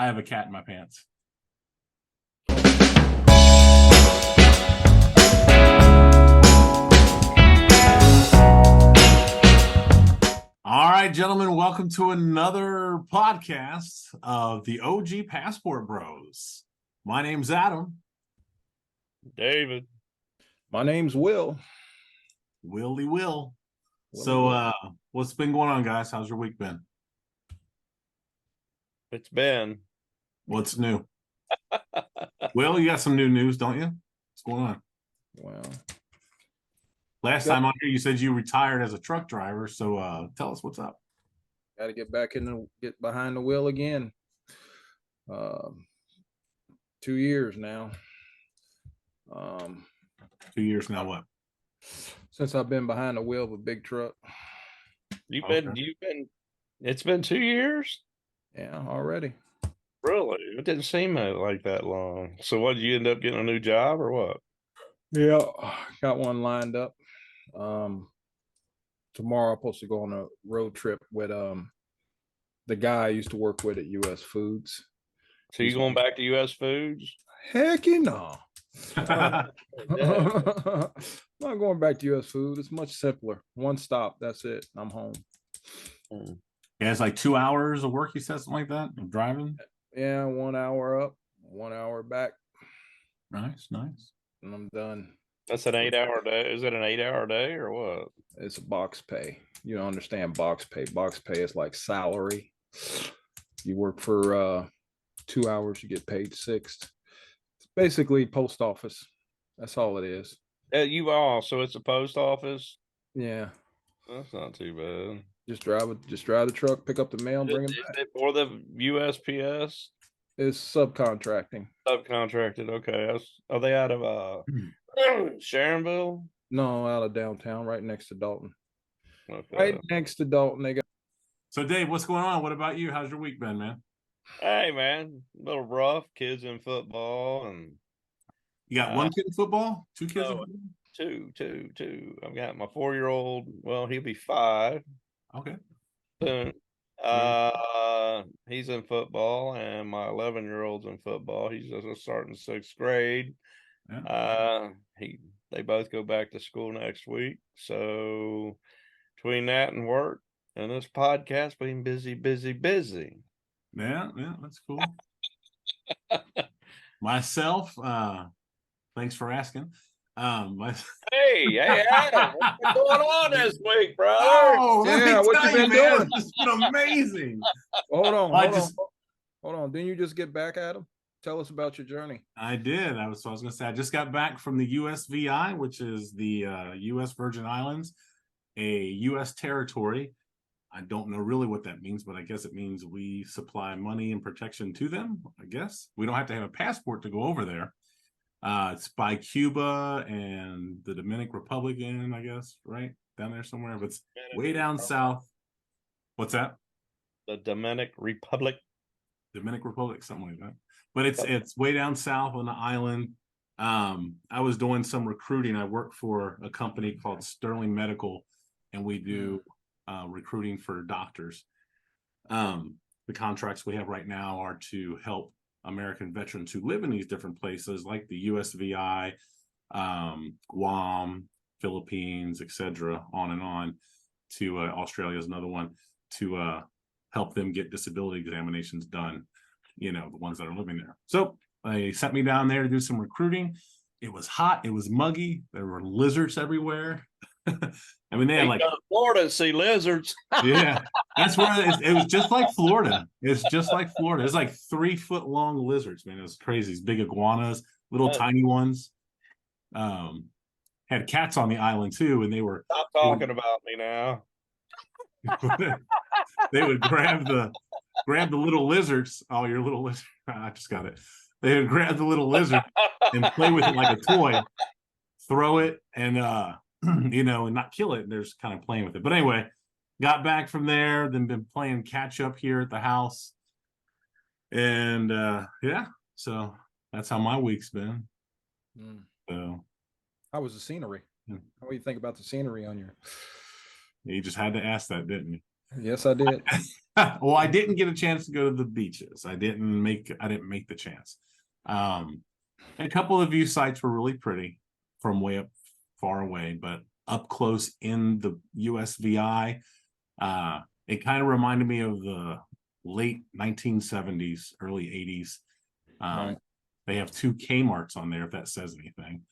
I have a cat in my pants. All right, gentlemen, welcome to another podcast of the OG Passport Bros. My name's Adam. David. My name's Will. Willie Will. So, what's been going on, guys? How's your week been? It's been. What's new? Will, you got some new news, don't you? What's going on? Well, last time on here, you said you retired as a truck driver. So, tell us what's up. got to get back get behind the wheel again. 2 years now. 2 years now, what? Since I've been behind the wheel of a big truck. It's been 2 years? Yeah, already. Really? It didn't seem like that long. So what, did you end up getting a new job or what? Yeah, got one lined up. Tomorrow I'm supposed to go on a road trip with the guy I used to work with at US Foods. So you going back to US Foods? Heck no. Not going back to US Foods. It's much simpler. One stop, that's it. I'm home. Yeah, it's like 2 hours of work, you said, something like that, of driving? Yeah, 1 hour up, 1 hour back. Nice. And I'm done. That's an 8-hour day. Is it an 8-hour day or what? It's a box pay. You don't understand box pay. Box pay is like salary. You work for 2 hours, you get paid 6. It's basically post office. That's all it is. So it's a post office? Yeah. That's not too bad. Just drive the truck, pick up the mail, and bring it back. For the USPS? It's subcontracting. Subcontracted, okay. Are they out of Sharonville? No, out of downtown, right next to Dalton. Okay. Right next to Dalton. They got. So, Dave, what's going on? What about you? How's your week been, man? Hey, man, a little rough. Kids in football, and you got one kid in football? 2 kids in football? Two. I've got my 4-year-old. Well, he'll be 5. Okay. Soon. He's in football, and my 11-year-old's in football. He's just starting 6th grade. Yeah. They both go back to school next week. So between that and work and this podcast, being busy. Yeah, that's cool. Myself, thanks for asking. Hey, Adam, what's going on this week, brother? Oh, yeah, what you been doing? It's been amazing. Hold on. Didn't you just get back, Adam? Tell us about your journey. I did. I was going to say, I just got back from the USVI, which is the U.S. Virgin Islands, a U.S. territory. I don't know really what that means, but I guess it means we supply money and protection to them, I guess. We don't have to have a passport to go over there. It's by Cuba and the Dominican Republic, I guess, right? Down there somewhere, but it's way down south. What's that? The Dominican Republic. Something like that. But it's way down south on the island. I was doing some recruiting. I work for a company called Sterling Medical, and we do recruiting for doctors. The contracts we have right now are to help American veterans who live in these different places, like the USVI, Guam, Philippines, etc., on and on, to Australia is another one, to help them get disability examinations done, the ones that are living there. So they sent me down there to do some recruiting. It was hot. It was muggy. There were lizards everywhere. I mean, they had like Florida to see lizards. Yeah, that's where it was just like Florida. It's just like Florida. It's like 3-foot long lizards, man. It was crazy. These big iguanas, little tiny ones. Had cats on the island too, and they were Stop talking about me now. They would grab the little lizards. Oh, your little lizard. I just got it. They would grab the little lizard and play with it like a toy, throw it, and and not kill it. They're just kind of playing with it. But anyway, got back from there, then been playing catch up here at the house. And so that's how my week's been. So how was the scenery? What do you think about the scenery on your? You just had to ask that, didn't you? Yes, I did. Well, I didn't get a chance to go to the beaches. I didn't make the chance. A couple of view sites were really pretty from way up far away, but up close in the USVI, it kind of reminded me of the late 1970s, early 80s. Right. They have 2 Kmarts on there, if that says anything.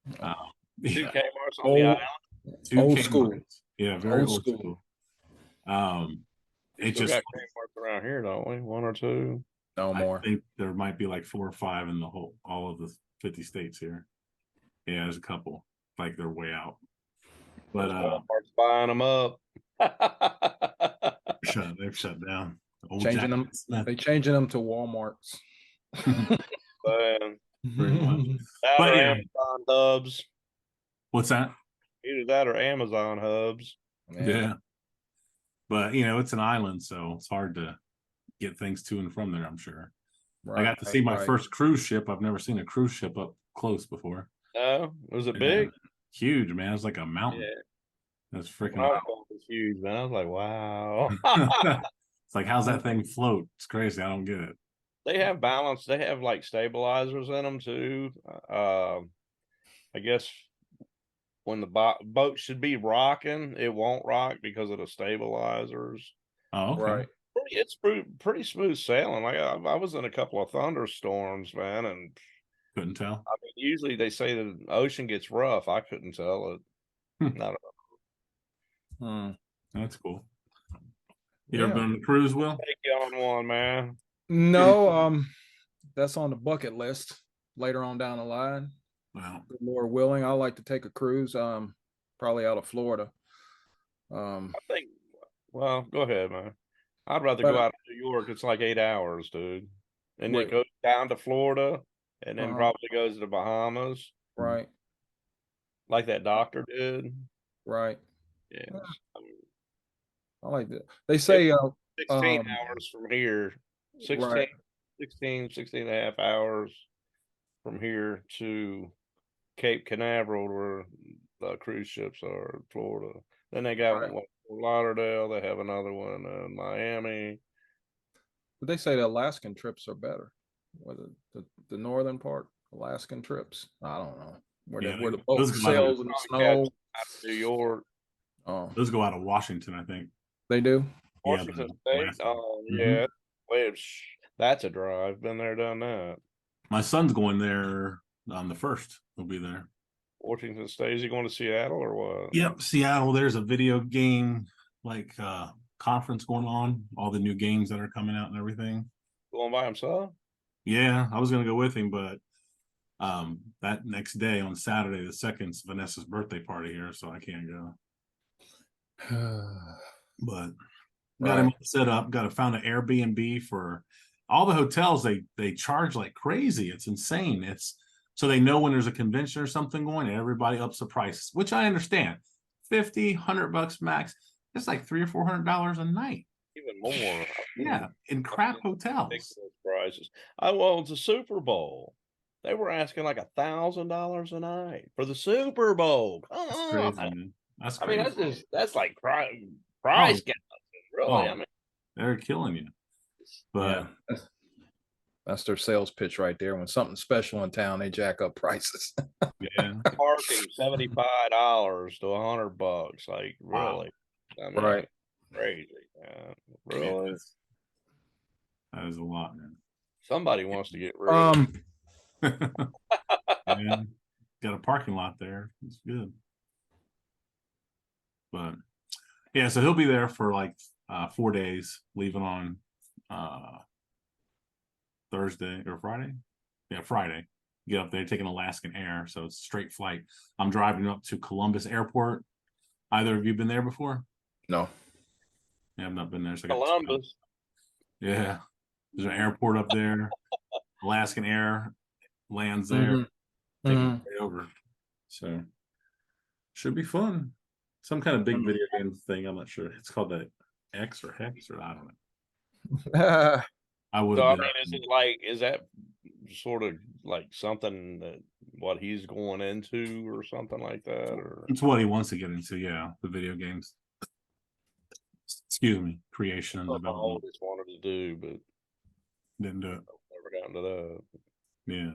2 Kmarts on the island. 2 Old Kmarts. school. Yeah, very Old old school. school. We It still just got Kmarts around here, don't we? 1 or 2. No more. I think there might be like 4 or 5 in the all of the 50 states here. Yeah, there's a couple. Like they're way out. But Walmart's buying them up. they've shut down. Old Changing Jack them. Smith. They changing them to Walmarts. Pretty much. That But or yeah. Amazon hubs. What's that? Either that or Amazon hubs. Yeah. But it's an island, so it's hard to get things to and from there, I'm sure. Right, I got to see my right. first cruise ship. I've never seen a cruise ship up close before. Oh, was it big? Huge, man. It's like a mountain. Yeah. That's freaking Wow, awesome. it was huge, man. I was like, wow. It's like, how's that thing float? It's crazy. I don't get it. They have balance. They have like stabilizers in them too. I guess when the boat should be rocking, it won't rock because of the stabilizers. Oh, okay. Right. It's pretty smooth sailing. Like I was in a couple of thunderstorms, man, and Couldn't tell. I mean, usually they say the ocean gets rough. I couldn't tell it. Not That's cool. You ever been on a cruise, Will? take you on one, man. No, that's on the bucket list later on down the line. Wow. Good Lord willing, I like to take a cruise. Probably out of Florida. I think. Well, go ahead, man. I'd rather But- go out to New York. It's like 8 hours, dude, and Wait. it goes down to Florida, and then Uh-huh. probably goes to the Bahamas, right, like that doctor did. right. Yeah, I mean, I like that. They say 16 hours from here. 16, Right. 16 and a half hours from here to Cape Canaveral, where the cruise ships are in Florida. Then they got Right. one in Fort Lauderdale. They have another one in Miami. but they say the Alaskan trips are better. Whether the northern part, Alaskan trips. I don't know. Where Yeah, the those boat go out of- sails in the Probably snow. out of New York, Oh, Those go out of Washington, I think. they do. Yeah, Washington the State. Alaska. Oh Mhm. yeah, well, that's a drive. Been there, done that. My son's going there on the 1st. He'll be there. Washington State. Is he going to Seattle or what? Yep, Seattle. There's a video game conference going on. All the new games that are coming out and everything. Going by himself? Yeah, I was gonna go with him, but that next day on Saturday the 2nd's Vanessa's birthday party here, so I can't go. But got him set up. Got to found an Airbnb for all the hotels. They charge like crazy. It's insane. It's so they know when there's a convention or something going, and everybody ups the prices, which I understand. $50, $100 max. It's like $300 or $400 a night. Even more. Yeah, in crap hotels. Ridiculous prices. Well, it's a Super Bowl. They were asking like $1,000 a night for the Super Bowl. That's Come crazy, on. man. That's I mean, crazy. that's like price Oh. gouging, really. Oh. I mean, They're killing you. But Yeah. That's their sales pitch right there. When something's special in town, they jack up prices. yeah, parking $75 to $100. Like, really? I mean, Right. crazy. Really? that is a lot, man. Somebody wants to get rid of it. Yeah, got a parking lot there. It's good. But yeah, so he'll be there for like 4 days, leaving on Thursday or Friday. Yeah, Friday. Get up there, taking Alaskan Air, so it's a straight flight. I'm driving up to Columbus Airport. Either of you been there before? No. Yeah, I've not been there. So I got Columbus. yeah, there's an airport up there. Alaskan Air lands there, Mhm. take Mhm. it right over. So should be fun. Some kind of big video game thing. I'm not sure. It's called the X or Hex or I don't know. I would So, I have mean, been. is that sort of like something that what he's going into or something like that? Or It's what he wants to get into. Yeah, the video games. Excuse me, creation and Something I development. always wanted to do, but Didn't do it. I've never gotten to that. Yeah.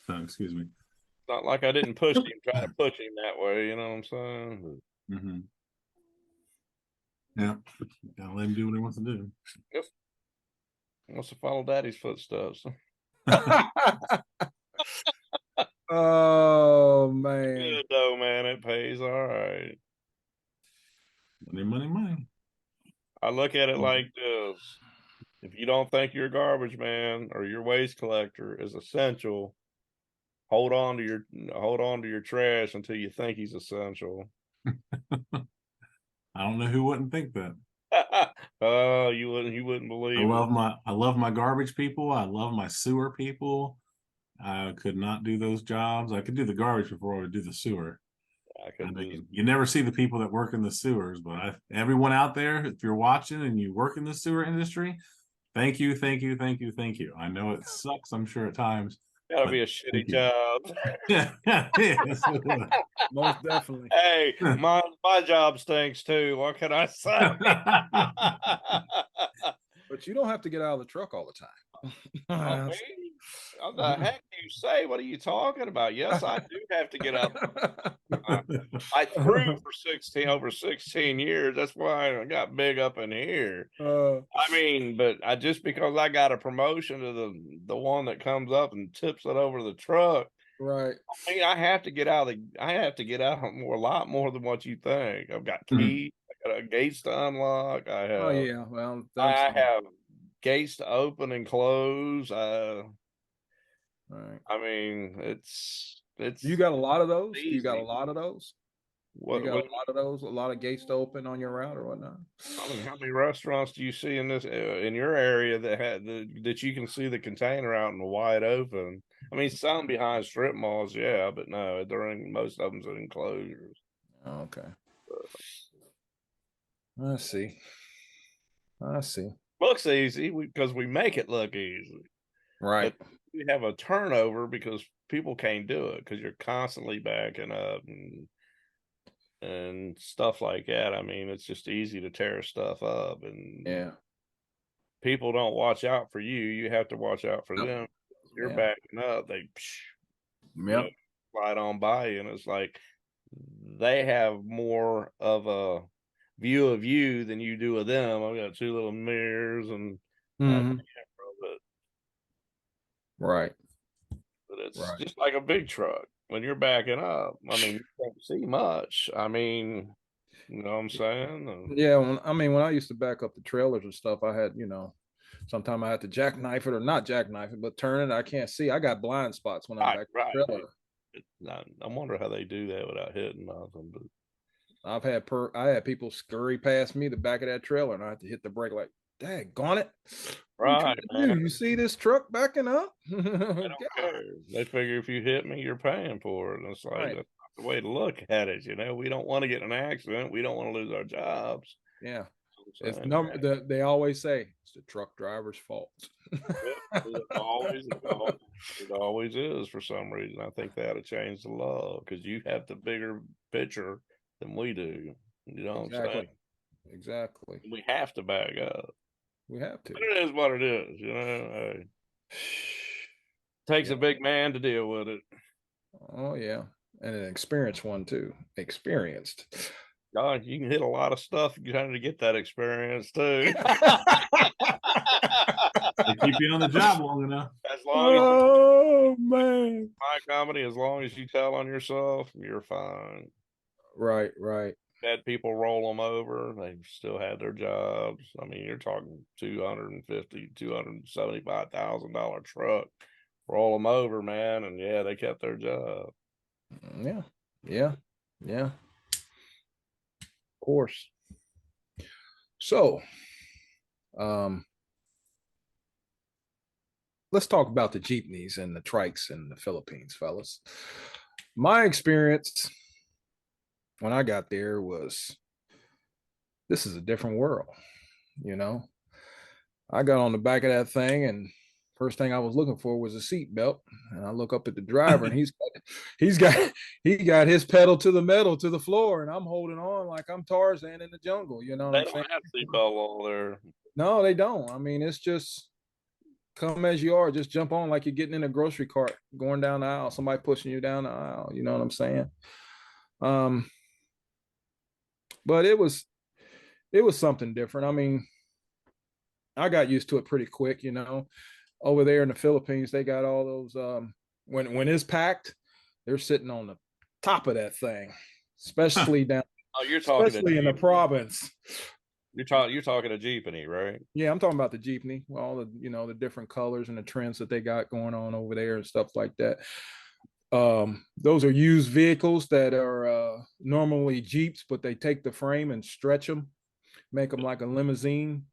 So, excuse me. It's not like I didn't push him, try to push him that way, you know what I'm saying? Mm-hmm. Yeah. Gotta let him do what he wants to do. Yep. He wants to follow daddy's footsteps. Oh man. Good though, man. It pays all right. Money, money, money. I look at it like this. If you don't think your garbage man or your waste collector is essential, hold on to your trash until you think he's essential. I don't know who wouldn't think that. Oh, you wouldn't believe I love my garbage people. I love my sewer people. I could not do those jobs. I could do the garbage before I would do the sewer. I couldn't do You never see the people that work in the sewers, but everyone out there, if you're watching and you work in the sewer industry, thank you, thank you, thank you, thank you. I know it sucks, I'm sure at times. Gotta be a shitty job. Yeah, Most definitely. Hey, my job stinks too. What can I say? But you don't have to get out of the truck all the time. I mean, what the heck do you say? What are you talking about? Yes, I do have to get out. I threw for over 16 years. That's why I got big up in here. I mean, but just because I got a promotion to the one that comes up and tips it over the truck. Right. I mean, I have to get out a lot more than what you think. I've got keys, I got gates to unlock. Oh yeah. Well, I have gates to open and close. Right. I mean, it's. You got a lot of those? Easy. You got a lot of those? What, you got a lot of those? A lot of gates to open on your route or whatnot? I mean, how many restaurants do you see in this in your area that that you can see the container out in the wide open? I mean, some behind strip malls, yeah, but no, most of them's in enclosures. Okay. I see. Looks easy because we make it look easy, right? But we have a turnover because people can't do it because you're constantly backing up and stuff like that. I mean, it's just easy to tear stuff up, and yeah, people don't watch out for you. You have to watch out for them. You're backing up, they slide on by you, and it's like they have more of a view of you than you do of them. I've got two little mirrors and right. But it's just like a big truck when you're backing up. I mean, you can't see much. I mean, you know what I'm saying? Yeah. When I used to back up the trailers and stuff, I had, sometimes I had to jackknife it or not jackknife it, but turn it. I can't see. I got blind spots when I back the trailer. I wonder how they do that without hitting nothing. But I had people scurry past me the back of that trailer, and I had to hit the brake like, daggone it. Right, man. You see this truck backing up? They don't care. They figure if you hit me, you're paying for it. And it's like, that's not the way to look at it. We don't want to get in an accident. We don't want to lose our jobs. Yeah. They always say it's the truck driver's fault. It always is for some reason. I think they ought to change the law because you have the bigger picture than we do. You know what I'm saying? Exactly. We have to back up. We have to. But it is what it is, Takes a big man to deal with it. Oh yeah, and an experienced one too. Experienced. God, you can hit a lot of stuff trying to get that experience too. They keep you on the job long enough. As long man, my comedy, as long as you tell on yourself, you're fine. Right. Had people roll them over, they still had their jobs. I mean, you're talking $275,000 truck, roll them over, man, and they kept their job. Yeah. Of course. So, let's talk about the jeepneys and the trikes in the Philippines, fellas. My experience when I got there was, this is a different world. I got on the back of that thing and First thing I was looking for was a seat belt, and I look up at the driver, and he's got his pedal to the metal to the floor, and I'm holding on like I'm Tarzan in the jungle. You know what They I'm don't saying? have seatbelt all there. No, they don't. I mean, it's just come as you are. Just jump on like you're getting in a grocery cart, going down the aisle. Somebody pushing you down the aisle. You know what I'm saying? But it was something different. I mean, I got used to it pretty quick. You know, over there in the Philippines, they got all those. When it's packed, they're sitting on the top of that thing, especially down. Oh, you're talking especially in the province. You're talking a Jeepney, right? Yeah, I'm talking about the Jeepney, all the the different colors and the trends that they got going on over there and stuff like that. Those are used vehicles that are normally Jeeps, but they take the frame and stretch them, make them like a limousine,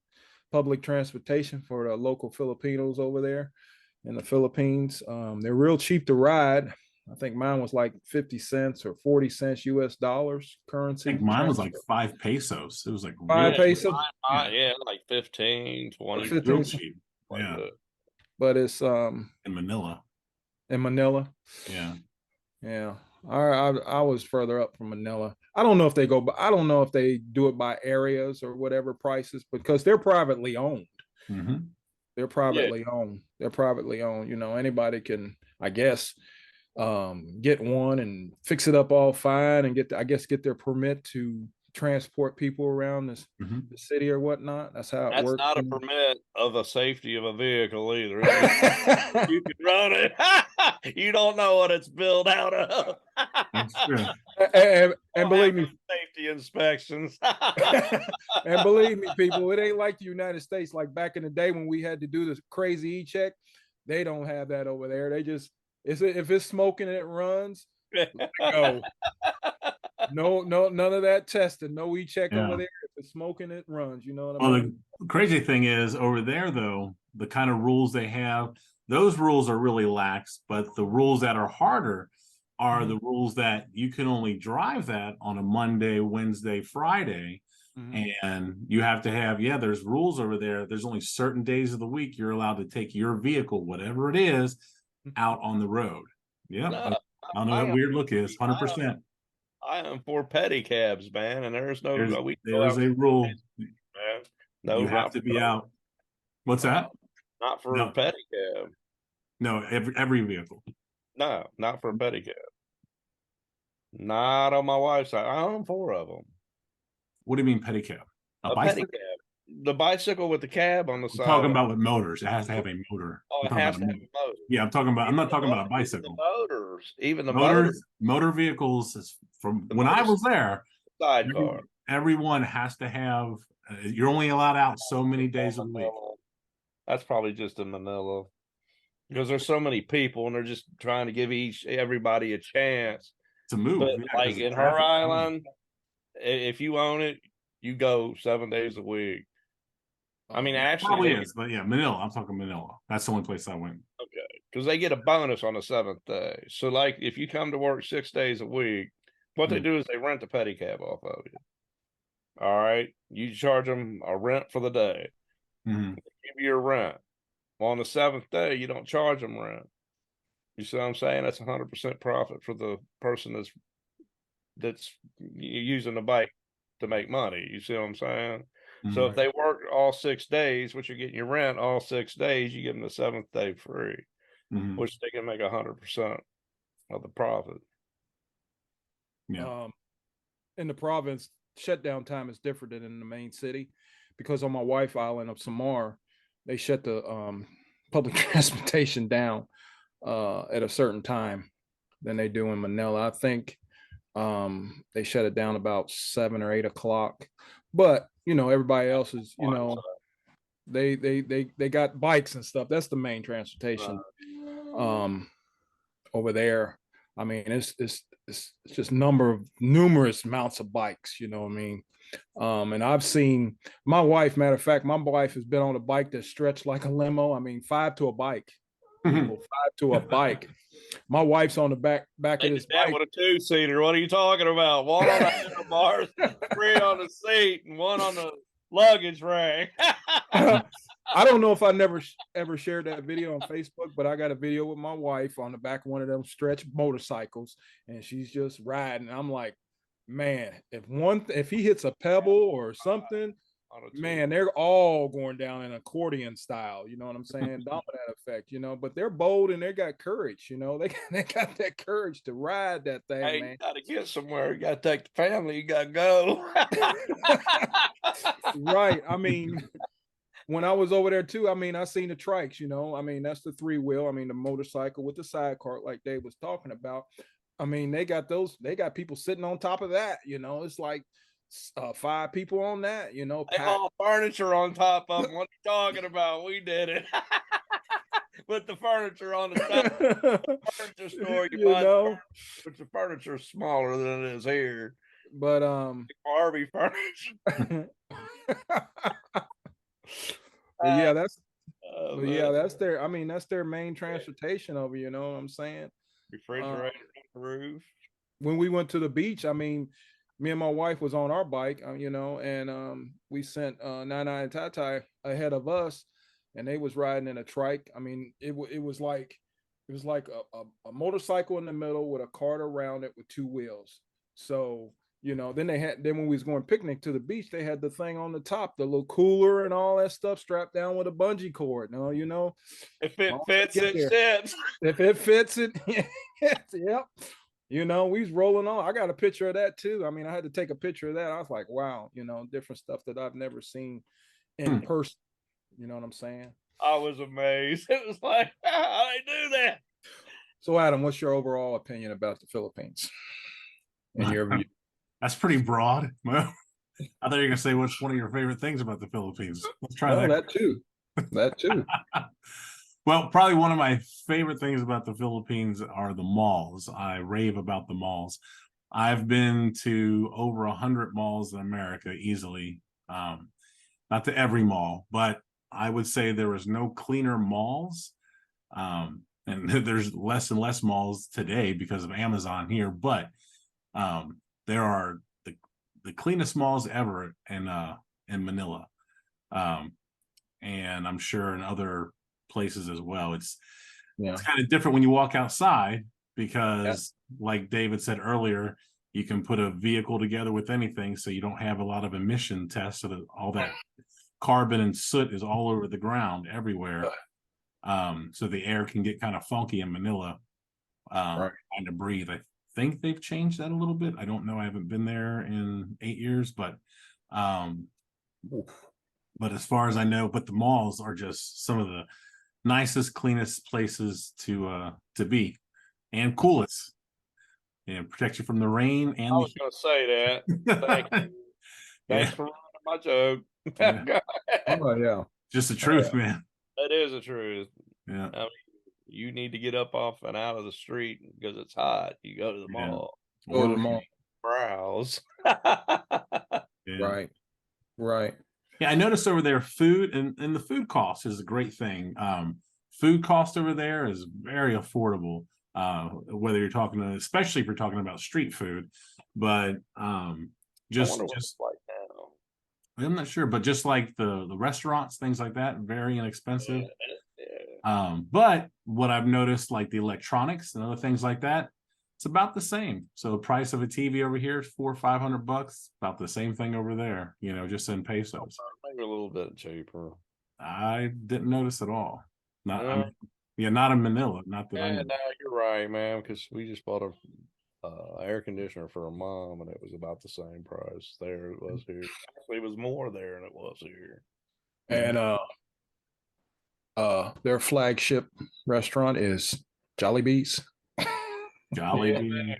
public transportation for the local Filipinos over there in the Philippines. They're real cheap to ride. I think mine was like 50 cents or 40 cents US dollars currency. I think mine was like 5 pesos. It was like 5 pesos. Yeah, like 15, 20. 15. real cheap. Like Yeah. that. But it's In Manila. Yeah. Yeah. I was further up from Manila. I don't know if they go, but I don't know if they do it by areas or whatever prices, because they're privately owned. Mm-hmm. They're privately owned. They're privately owned. You know, anybody can, I guess, get one and fix it up all fine and get their permit to transport people around the city or whatnot. That's how it works. That's not a permit of the safety of a vehicle either. You can run it. You don't know what it's built out of. That's true. And believe me, safety inspections. and believe me, people, it ain't like the United States. Like back in the day when we had to do this crazy e-check, they don't have that over there. They just if it's smoking and it runs, go. No, none of that testing. No e-check over there. If it's smoking, it runs. You know what I mean? The crazy thing is over there, though, the kind of rules they have, those rules are really lax, but the rules that are harder are the rules that you can only drive that on a Monday, Wednesday, Friday. And you have to have, there's rules over there. There's only certain days of the week you're allowed to take your vehicle, whatever it is, out on the road. Yeah. I don't know what that weird look is, 100%. I am for pedicabs, man, and there's no there's a rule. Man. No, you have to be out. What's that? Not for a pedicab. No, every vehicle. No, not for a pedicab. Not on my wife's side. I own 4 of them. What do you mean pedicab? A bicycle? Pedicab. The bicycle with the cab on the side. I'm talking about with motors. It has to have a motor. Oh, it has to have a motor. Yeah, I'm not talking about a bicycle. Even the motors. Motor vehicles, from when I was there, sidecar. Everyone has to have, you're only allowed out so many days a week. That's probably just in Manila. Because there's so many people and they're just trying to give everybody a chance to move. But like in her island, if you own it, you go 7 days a week. I mean, actually, probably is, but Manila. I'm talking Manila. That's the only place I went. Okay, because they get a bonus on the 7th day. So, like, if you come to work 6 days a week, what they do is they rent the pedicab off of you. All right, you charge them a rent for the day. They give you your rent. Well, on the 7th day, you don't charge them rent. You see what I'm saying? That's 100% profit for the person that's using the bike to make money. You see what I'm saying? So if they work all 6 days, which you're getting your rent all 6 days, you give them the 7th day free, which they can make 100% of the profit. Yeah. In the province, shutdown time is different than in the main city, because on my wife's island of Samar, they shut the public transportation down at a certain time than they do in Manila. I think they shut it down about 7 or 8 o'clock. But everybody else is, they got bikes and stuff. That's the main transportation over there. I mean, it's just numerous amounts of bikes. You know what I mean? And I've seen my wife. Matter of fact, my wife has been on a bike that stretched like a limo. I mean, 5 to a bike. People, 5 to a bike. My wife's on the back of this bike with a 2-seater. What are you talking about? 1 on the handlebars, 3 on the seat, and 1 on the luggage rack. I don't know if I ever shared that video on Facebook, but I got a video with my wife on the back of one of them stretch motorcycles, and she's just riding. I'm like, man, if he hits a pebble or something, man, they're all going down in accordion style. You know what I'm saying? Dominant effect, but they're bold and they got courage, they got that courage to ride that thing, Hey, man. you gotta get somewhere. You gotta take the family. You gotta go. Right. I mean, when I was over there too, I mean, I seen the trikes, that's the 3-wheel. I mean, the motorcycle with the sidecar, like Dave was talking about. I mean, they got people sitting on top of that, it's like 5 people on that, They haul furniture on top of them. What are you talking about? We did it. With the furniture on the top of the furniture store, but the furniture is smaller than it is here. But RV furniture. yeah, that's their main transportation over, you know what I'm saying? Refrigerator on the roof. When we went to the beach, I mean, me and my wife was on our bike, and we sent Nana and Tata ahead of us, and they was riding in a trike. I mean, it was like a motorcycle in the middle with a cart around it with 2 wheels. So, then when we was going picnic to the beach, they had the thing on the top, the little cooler and all that stuff strapped down with a bungee cord. No, if it fits, it fits. If it fits, it yep. We was rolling on. I got a picture of that too. I mean, I had to take a picture of that. I was like, wow, different stuff that I've never seen in person. You know what I'm saying? I was amazed. It was like, how they do that? So, Adam, what's your overall opinion about the Philippines? In your view? That's pretty broad. Well, I thought you were gonna say what's one of your favorite things about the Philippines. Let's try that too. That too. Well, probably one of my favorite things about the Philippines are the malls. I rave about the malls. I've been to over 100 malls in America easily. Not to every mall, but I would say there was no cleaner malls. And there's less and less malls today because of Amazon here, but there are the cleanest malls ever in Manila. And I'm sure in other places as well. It's kind of different when you walk outside because like David said earlier, you can put a vehicle together with anything, so you don't have a lot of emission tests, so that all that carbon and soot is all over the ground everywhere. So the air can get kind of funky in Manila, trying to breathe. I think they've changed that a little bit. I don't know. I haven't been there in 8 years, but as far as I know, but the malls are just some of the nicest, cleanest places to be, and coolest, and protect you from the rain. And I was going to say that. Thank you. Thanks for running my joke. Oh yeah, just the truth, man. That is the truth. Yeah. I mean, you need to get up off and out of the street because it's hot. You go to the mall. Go to the mall. Browse. Right. Yeah, I noticed over there food and the food cost is a great thing. Food cost over there is very affordable. Whether you're talking especially if you're talking about street food, but just like now. I'm not sure, but just like the restaurants, things like that, very inexpensive. But what I've noticed, like the electronics and other things like that, it's about the same. So the price of a TV over here is $400 or $500, about the same thing over there, just in pesos. Maybe a little bit cheaper. I didn't notice at all. Not in Manila. Not that I know. No, you're right, man, because we just bought a air conditioner for a mom, and it was about the same price there it was here. Actually, it was more there than it was here. And their flagship restaurant is Jollibee's. Jollibee.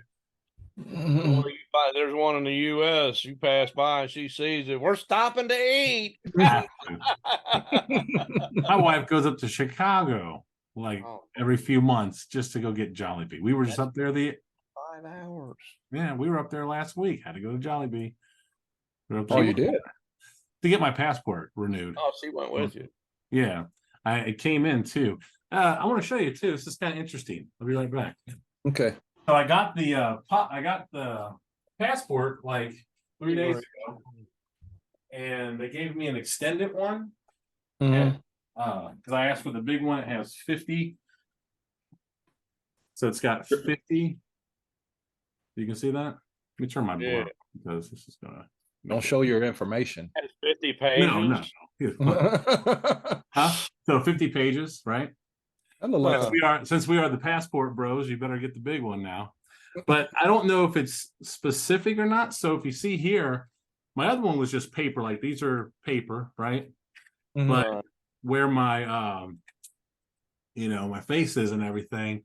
Well, there's one in the U.S. You pass by and she sees it. We're stopping to eat. My wife goes up to Chicago every few months just to go get Jollibee. We were just up there 5 hours. Yeah, we were up there last week. Had to go to Jollibee. Oh, you did? To get my passport renewed. Oh, she went with you. Yeah, it came in too. I want to show you too. This is kind of interesting. I'll be right back. Okay. So I got the passport like 3 days ago, and they gave me an extended one. Mm-hmm. And because I asked for the big one, it has 50. So it's got 50. You can see that? Let me turn my blur because this is gonna Don't show your information. Has 50 no. pages. Huh? So 50 pages, right? Nonetheless, Since we are the passport bros, you better get the big one now. But I don't know if it's specific or not. So if you see here, my other one was just paper, like these are paper, right? But where my my face is and everything,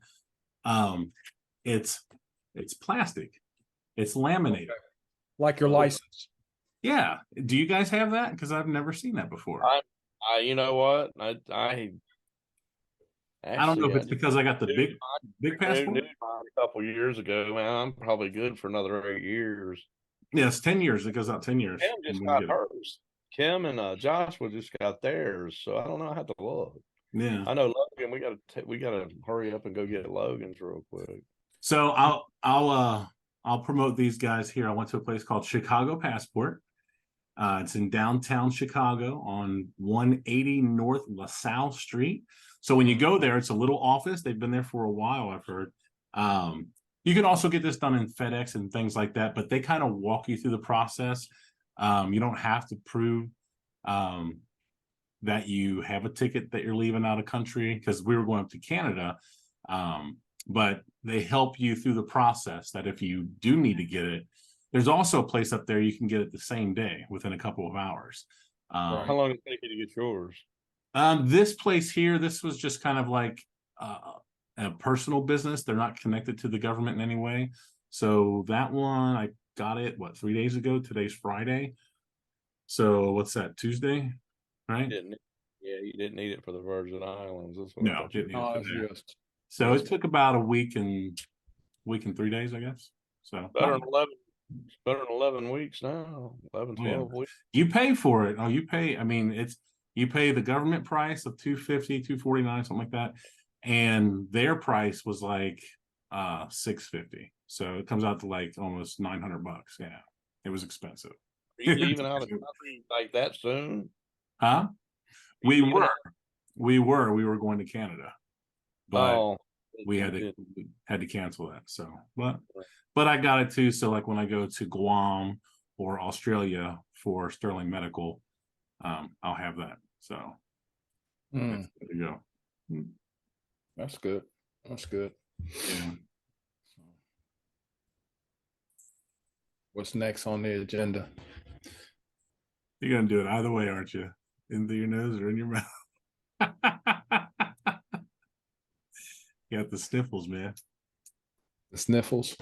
it's plastic. It's laminated. like your license. Yeah. Do you guys have that? Because I've never seen that before. You know what? I don't know if it's because I got the big passport. A couple years ago, man. I'm probably good for another 8 years. Yeah, it's 10 years. It goes out 10 years. Kim just got hers. Kim and Joshua just got theirs, so I don't know. I have to look. Yeah, I know Logan. We gotta hurry up and go get Logan's real quick. So I'll promote these guys here. I went to a place called Chicago Passport. It's in downtown Chicago on 180 North LaSalle Street. So when you go there, it's a little office. They've been there for a while, I've heard. You can also get this done in FedEx and things like that, but they kind of walk you through the process. You don't have to prove that you have a ticket that you're leaving out of country, because we were going up to Canada. But they help you through the process that if you do need to get it, there's also a place up there you can get it the same day within a couple of hours. How long did it take you to get yours? This place here, this was just kind of like a personal business. They're not connected to the government in any way. So that one, I got it, 3 days ago? Today's Friday. So what's that, Tuesday? Right? You didn't need it for the Virgin Islands. No, didn't need it for there. So it took about a week and 3 days, I guess. So better than 11 weeks now. 11, 12 weeks. You pay for it. Oh, you pay. I mean, you pay the government price of $250, $249, something like that. And their price was like $650. So it comes out to like almost $900. Yeah. It was expensive. Are you leaving out of the country like that soon? Huh? We were going to Canada. But we had to cancel that. So but I got it too. So like when I go to Guam or Australia for Sterling Medical, I'll have that. So there you go. That's good. That's good. Yeah. What's next on the agenda? You're gonna do it either way, aren't you? In through your nose or in your mouth? You got the sniffles, man. The sniffles.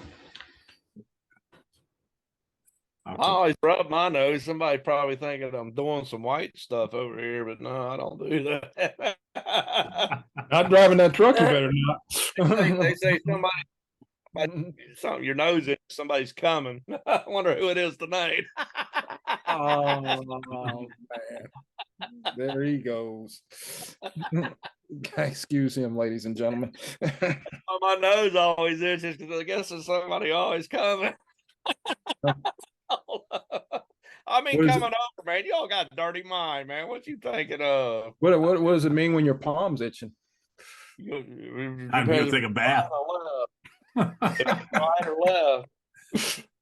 I always rub my nose. Somebody probably thinking I'm doing some white stuff over here, but no, I don't do that. Not driving that truck, you better not. They say something your nose is, somebody's coming. I wonder who it is tonight. Oh man. There he goes. Excuse him, ladies and gentlemen. My nose always itches because I guess there's somebody always coming. I mean, coming over, man. Y'all got dirty mind, man. What you thinking of? What does it mean when your palm's itching? I'm gonna take a bath. If it's right or left.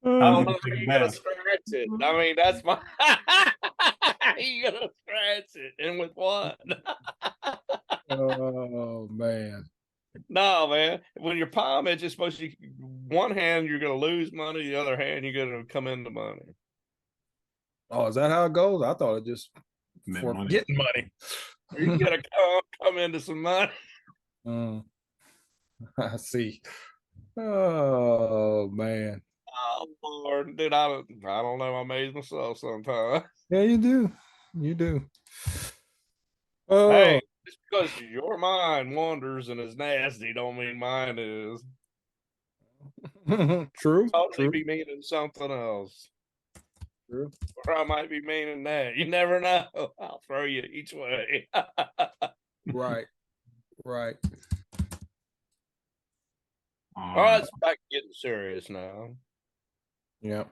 I don't know how you're gonna scratch it. I mean, that's my you're gonna scratch it. And with what? Oh man. No, man. When your palm itches, supposed to, one hand you're gonna lose money, the other hand you're gonna come into money. Oh, is that how it goes? I thought it just for money. Getting money. You're gonna come into some money. I see. Oh man. Oh Lord, dude, I don't know. I amaze myself sometimes. Yeah, you do. You do. Oh. Hey, just because your mind wanders and is nasty, don't mean mine is. True. Totally be meaning something else. True. Or I might be meaning that. You never know. I'll throw you each way. Right. All right, it's back to getting serious now. Yep.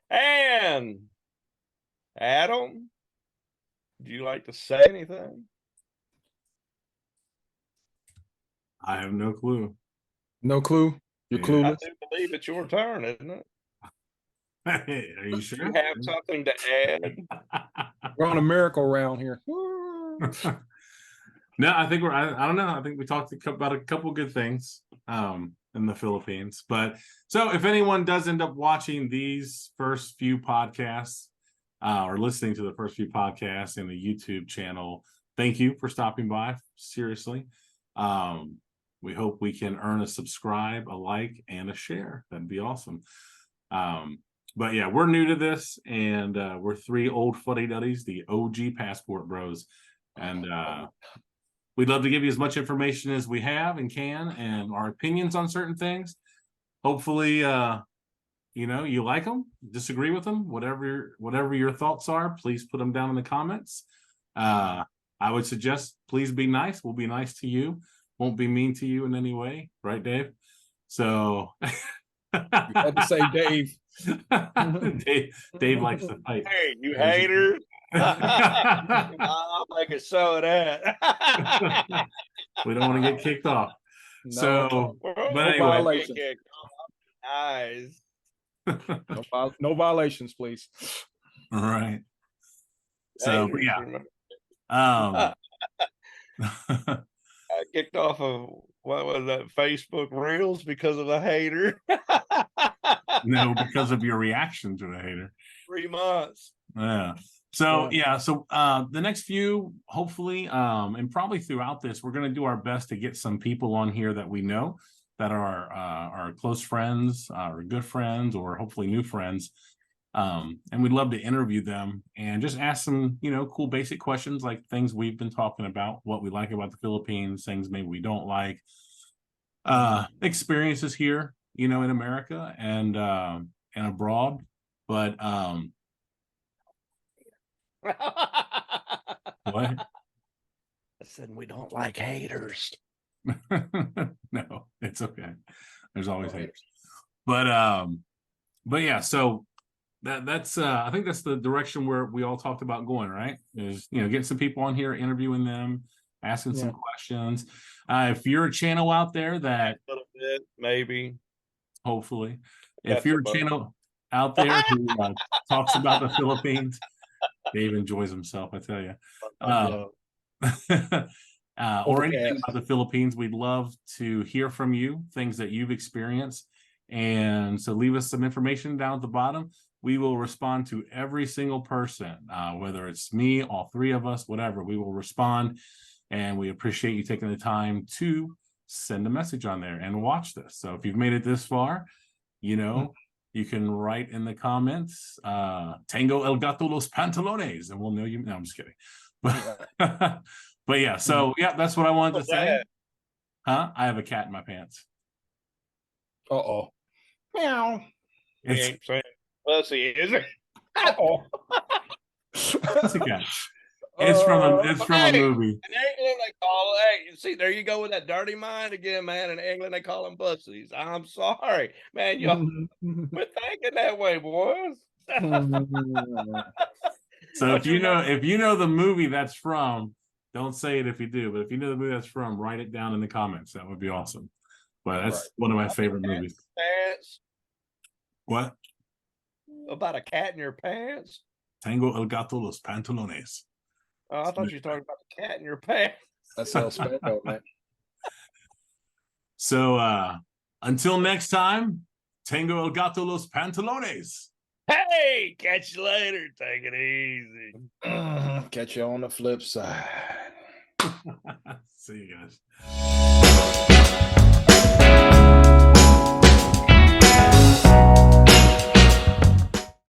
And Adam, Do you like to say anything? I have no clue. No clue. You're Yeah. I clueless. do believe it's your turn, isn't it? Hey, are you sure? You have something to add? We're on a miracle round here. No, I think I don't know. I think we talked about a couple good things in the Philippines. But so if anyone does end up watching these first few podcasts or listening to the first few podcasts in the YouTube channel, thank you for stopping by. Seriously. We hope we can earn a subscribe, a like, and a share. That'd be awesome. But yeah, we're new to this, and we're three old fuddy-duddies, the OG Passport Bros. And we'd love to give you as much information as we have and can, and our opinions on certain things. Hopefully, you like them, disagree with them, whatever your thoughts are, please put them down in the comments. I would suggest please be nice. We'll be nice to you. Won't be mean to you in any way, right, Dave? So You had to say Dave. Dave likes to fight. Hey, you haters! I'll make a show of that. We don't want to get kicked off. No, So, Well, but no anyway, violations. Nice. No violations, please. all right. So, but Haters, yeah. I kicked off of what was that, Facebook Reels because of a hater. No, because of your reaction to the hater. 3 months. Yeah. So so the next few, hopefully, and probably throughout this, we're going to do our best to get some people on here that we know that are our close friends, or good friends, or hopefully new friends. And we'd love to interview them and just ask some, cool basic questions, like things we've been talking about, what we like about the Philippines, things maybe we don't like, experiences here, in America and abroad. But what? I said we don't like haters. No, it's okay. There's always haters. But yeah, so that's I think that's the direction where we all talked about going, right? Is getting some people on here, interviewing them, asking some questions. If you're a channel out there that A little bit, maybe. Hopefully, That's if you're a about- channel out there who talks about the Philippines, Dave enjoys himself, I tell you. Or anything about the Philippines, we'd love to hear from you, things that you've experienced. And so leave us some information down at the bottom. We will respond to every single person, whether it's me, all three of us, whatever, we will respond. And we appreciate you taking the time to send a message on there and watch this. So if you've made it this far, you can write in the comments, Tengo el gato los pantalones, and we'll know you. No, I'm just kidding. But yeah, so yeah, that's what I wanted to say. Huh? I have a cat in my pants. Uh-oh. Meow. He ain't saying pussy, is it? Uh-oh. It's a cat. It's from a movie. In England, they call it. Hey, see, there you go with that dirty mind again, man. In England, they call them pussies. I'm sorry, man. Y'all quit thinking that way, boys. So if you know the movie that's from, don't say it if you do. But if you know the movie that's from, write it down in the comments. That would be awesome. But that's one of my favorite movies. Pants? What? About a cat in your pants? Tengo el gato los pantalones. Oh, I thought you were talking about the cat in your pants. That's how spelled, man. So until next time, Tengo el gato los pantalones. Hey, catch you later. Take it easy. Catch you on the flip side. See you guys.